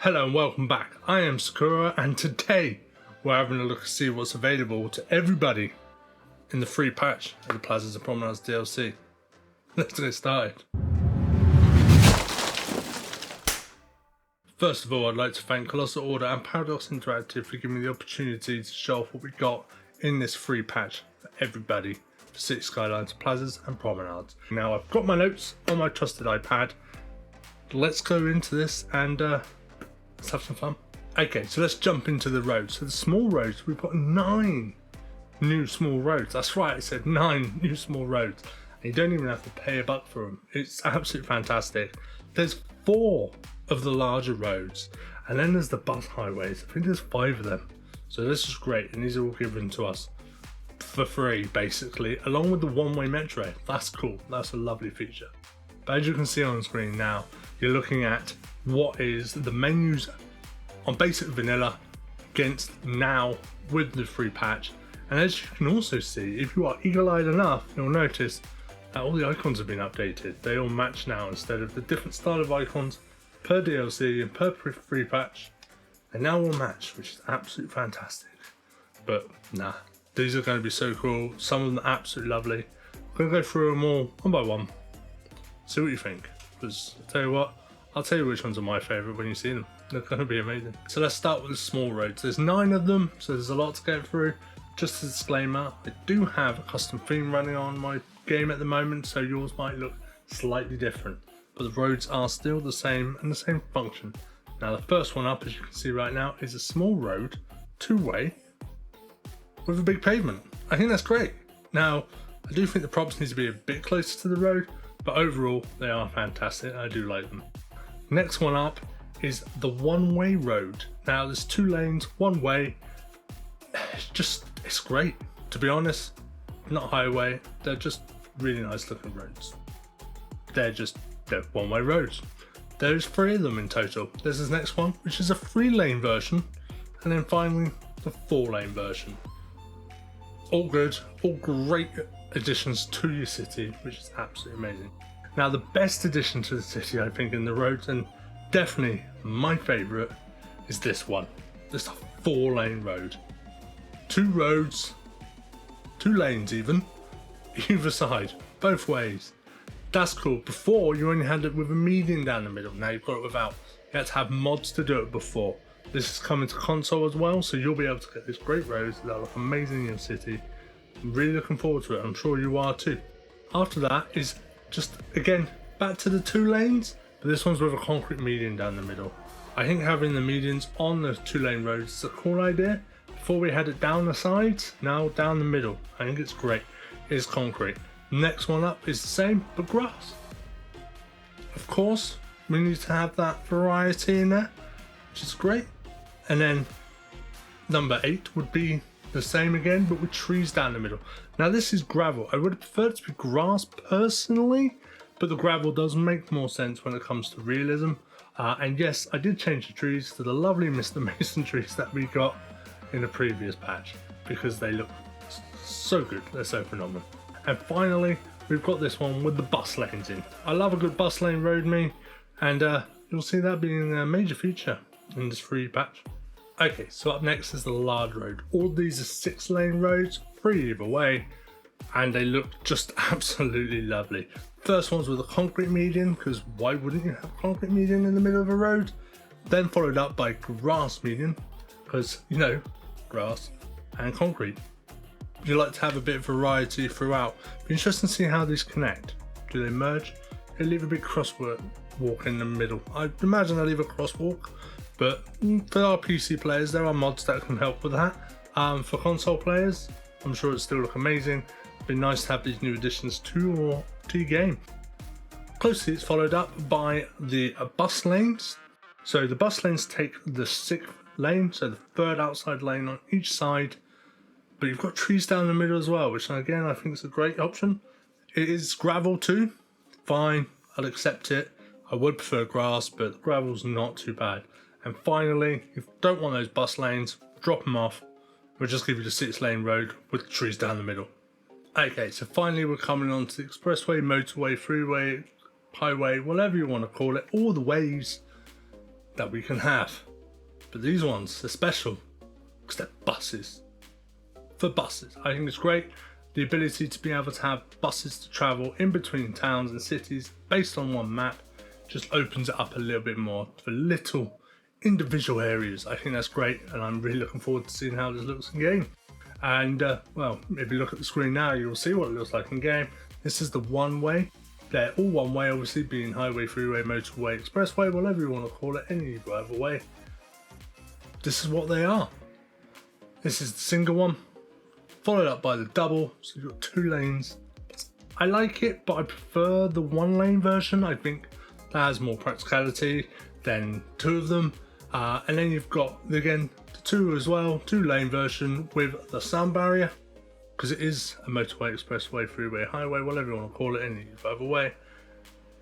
Hello and welcome back. I am Sakura and today we're having a look to see what's available to everybody in the free patch of the Plazas and Promenades DLC. Let's get started. First of all, I'd like to thank Colossal Order and Paradox Interactive for giving me the opportunity to show off what we got in this free patch for everybody for City Skylines, Plazas and Promenades. Now I've got my notes on my trusted iPad. Let's go into this and let's have some fun. Okay, so let's jump into the roads. So the small roads, we've got 9 new small roads. That's right, I said 9 new small roads. And you don't even have to pay a buck for them. It's absolutely fantastic. There's 4 of the larger roads. And then there's the bus highways. I think there's 5 of them. So this is great. And these are all given to us for free, basically, along with the one-way metro. That's cool. That's a lovely feature. But as you can see on the screen now, you're looking at what is the menus on basic vanilla against now with the free patch. And as you can also see, if you are eagle-eyed enough, you'll notice that all the icons have been updated. They all match now instead of the different style of icons per DLC and per free patch. They now all match, which is absolutely fantastic. But nah, these are going to be so cool. Some of them are absolutely lovely. I'm going to go through them all one by one. See what you think. Because I'll tell you what, I'll tell you which ones are my favourite when you see them. They're going to be amazing. So let's start with the small roads. There's 9 of them, so there's a lot to go through. Just a disclaimer, I do have a custom theme running on my game at the moment, so yours might look slightly different. But the roads are still the same and the same function. Now the first one up, as you can see right now, is a small road, 2-way, with a big pavement. I think that's great. Now, I do think the props need to be a bit closer to the road, but overall they are fantastic. I do like them. Next one up is the one-way road. Now there's 2 lanes, 1 way. It's great. To be honest, not highway. They're just really nice looking roads. They're one-way roads. There's 3 of them in total. There's this next one, which is a 3-lane version, and then finally the 4-lane version. All good, all great additions to your city, which is absolutely amazing. Now the best addition to the city, I think, in the roads, and definitely my favourite, is this one. This 4-lane road. 2 roads, 2 lanes even, either side, both ways. That's cool. Before, you only had it with a median down the middle. Now you've got it without. You had to have mods to do it before. This is coming to console as well, so you'll be able to get these great roads that look amazing in your city. I'm really looking forward to it. I'm sure you are too. After that is just, again, back to the 2 lanes, but this one's with a concrete median down the middle. I think having the medians on the 2-lane roads is a cool idea. Before we had it down the sides, now down the middle. I think it's great. It's concrete. Next one up is the same, but grass. Of course, we need to have that variety in there, which is great. And then number 8 would be the same again, but with trees down the middle. Now this is gravel. I would have preferred it to be grass personally, but the gravel does make more sense when it comes to realism. And yes, I did change the trees to the lovely Mr. Mason trees that we got in the previous patch, because they look so good. They're so phenomenal. And finally, we've got this one with the bus lanes in. I love a good bus lane road, and you'll see that being a major feature in this free patch. Okay, so up next is the large road. All these are 6-lane roads, 3 either way, and they look just absolutely lovely. First one's with a concrete median, because why wouldn't you have a concrete median in the middle of a road? Then followed up by grass median, because, you know, grass and concrete. You like to have a bit of variety throughout. Be interesting to see how these connect. Do they merge? They leave a big crosswalk in the middle. I imagine they leave a crosswalk, but for our PC players, there are mods that can help with that. For console players, I'm sure it'd still look amazing. It'd be nice to have these new additions to your game. Closely, it's followed up by the bus lanes. So the bus lanes take the 6th lane, so the 3rd outside lane on each side. But you've got trees down the middle as well, which again I think is a great option. It is gravel too. Fine, I'll accept it. I would prefer grass, but gravel's not too bad. And finally, if you don't want those bus lanes, drop them off. We'll just give you the 6-lane road with trees down the middle. Okay, so finally we're coming on to the expressway, motorway, freeway, highway, whatever you want to call it, all the ways that we can have. But these ones, they're special because they're buses. For buses, I think it's great. The ability to be able to have buses to travel in between towns and cities based on one map just opens it up a little bit more for little individual areas. I think that's great, and I'm really looking forward to seeing how this looks in game. And well, if you look at the screen now, you'll see what it looks like in game. This is the one way. They're all one way, obviously, being highway, freeway, motorway, expressway, whatever you want to call it, any other way. This is what they are. This is the single one, followed up by the double, so you've got 2 lanes. I like it, but I prefer the 1 lane version. I think that has more practicality than 2 of them. And then you've got, again, the 2 as well, 2 lane version with the sound barrier, because it is a motorway, expressway, freeway, highway, whatever you want to call it, any other way.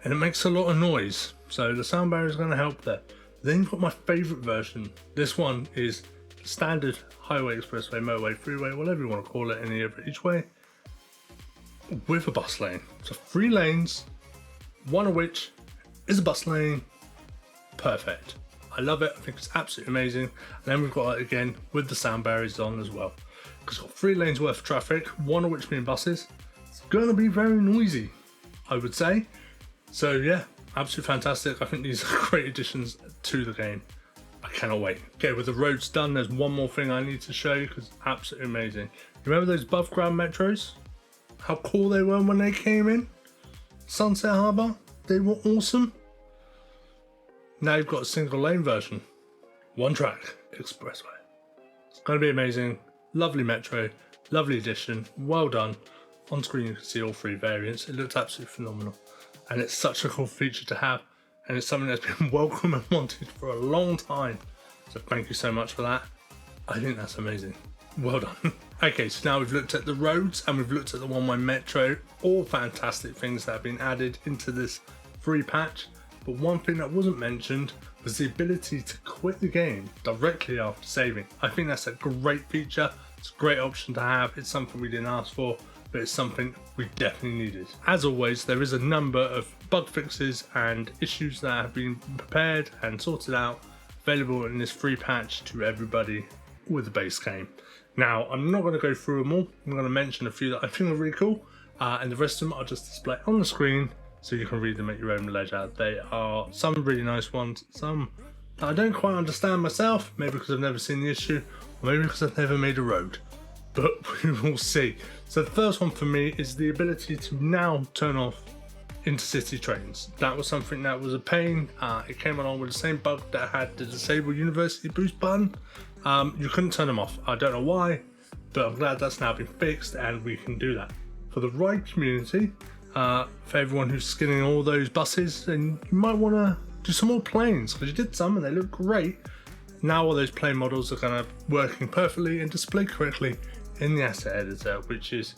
And it makes a lot of noise, so the sound barrier is going to help there. Then you've got my favourite version. This one is standard highway, expressway, motorway, freeway, whatever you want to call it, any of each way, with a bus lane. So 3 lanes, 1 of which is a bus lane. Perfect. I love it. I think it's absolutely amazing. And then we've got it again with the sound barriers on as well, because it's got 3 lanes worth of traffic, 1 of which being buses. It's going to be very noisy, I would say. So yeah, absolutely fantastic. I think these are great additions to the game. I cannot wait. Okay, with the roads done, there's one more thing I need to show you because it's absolutely amazing. You remember those above ground metros? How cool they were when they came in? Sunset Harbour, they were awesome. Now you've got a single lane version. 1 track, expressway. It's going to be amazing. Lovely metro, lovely addition, well done. On screen you can see all 3 variants. It looks absolutely phenomenal. And it's such a cool feature to have. And it's something that's been welcome and wanted for a long time. So thank you so much for that. I think that's amazing. Well done. Okay, so now we've looked at the roads and we've looked at the one-way metro. All fantastic things that have been added into this free patch. But one thing that wasn't mentioned was the ability to quit the game directly after saving. I think that's a great feature. It's a great option to have. It's something we didn't ask for, but it's something we definitely needed. As always, there is a number of bug fixes and issues that have been prepared and sorted out, available in this free patch to everybody with the base game. Now, I'm not going to go through them all. I'm going to mention a few that I think are really cool, and the rest of them I'll just display on the screen so you can read them at your own leisure. They are some really nice ones, some that I don't quite understand myself, maybe because I've never seen the issue, or maybe because I've never made a road. But we will see. So the first one for me is the ability to now turn off intercity trains. That was something that was a pain. It came along with the same bug that had the disable university boost button. You couldn't turn them off. I don't know why, but I'm glad that's now been fixed and we can do that. For the ride community, for everyone who's skinning all those buses, then you might want to do some more planes, because you did some and they look great. Now all those plane models are kind of working perfectly and displayed correctly in the asset editor, which is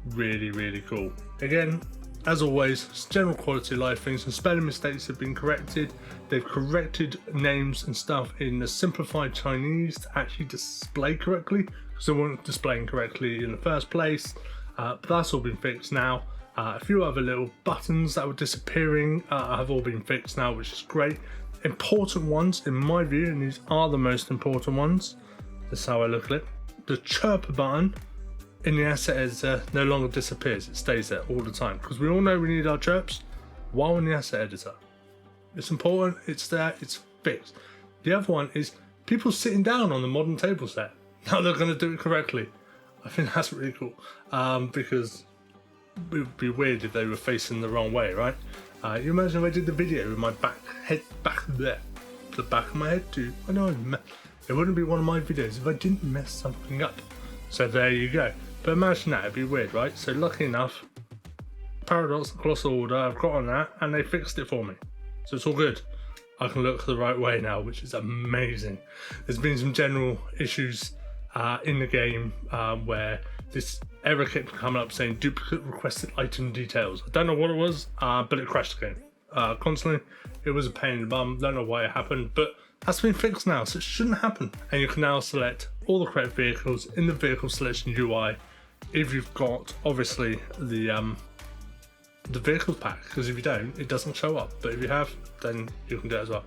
really, really cool. Again, as always, general quality of life things and spelling mistakes have been corrected. They've corrected names and stuff in the simplified Chinese to actually display correctly, because they weren't displaying correctly in the first place. But that's all been fixed now. A few other little buttons that were disappearing have all been fixed now, which is great. Important ones in my view, and these are the most important ones, that's how I look at it. The chirp button in the asset editor no longer disappears. It stays there all the time, because we all know we need our chirps while in the asset editor. It's important, it's there, it's fixed. The other one is people sitting down on the modern table set. Now they're going to do it correctly. I think that's really cool, because it would be weird if they were facing the wrong way, right? You imagine if I did the video with my back there, the back of my head too. I know it wouldn't be one of my videos if I didn't mess something up. So there you go. But imagine that, it'd be weird, right? So lucky enough, Paradox and Colossal Order, I've got on that and they fixed it for me. So it's all good. I can look the right way now, which is amazing. There's been some general issues in the game where this error kept coming up saying duplicate requested item details. I don't know what it was, but it crashed the game constantly. It was a pain in the bum. Don't know why it happened, but that's been fixed now, so it shouldn't happen. And you can now select all the correct vehicles in the vehicle selection UI if you've got obviously the vehicles pack, because if you don't, it doesn't show up. But if you have, then you can do it as well.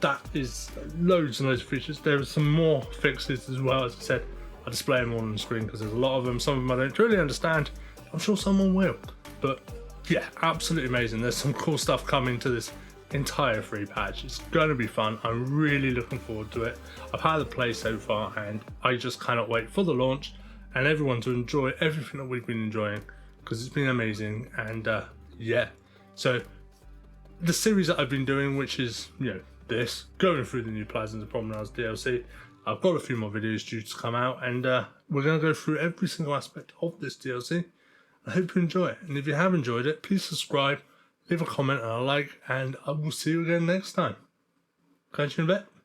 that is loads and loads of features. There are some more fixes as well. As I said, I'll display them all on the screen because there's a lot of them. Some of them I don't really understand. I'm sure someone will. But yeah, absolutely amazing. There's some cool stuff coming to this entire free patch. It's going to be fun. I'm really looking forward to it. I've had a play so far and I just cannot wait for the launch and everyone to enjoy everything that we've been enjoying because it's been amazing. And yeah, so the series that I've been doing, which is, you know, this, going through the new Plazas and Promenades DLC, I've got a few more videos due to come out, and we're going to go through every single aspect of this DLC. I hope you enjoy it, and if you have enjoyed it, please subscribe, leave a comment and a like, and I will see you again next time. Catch you in a bit.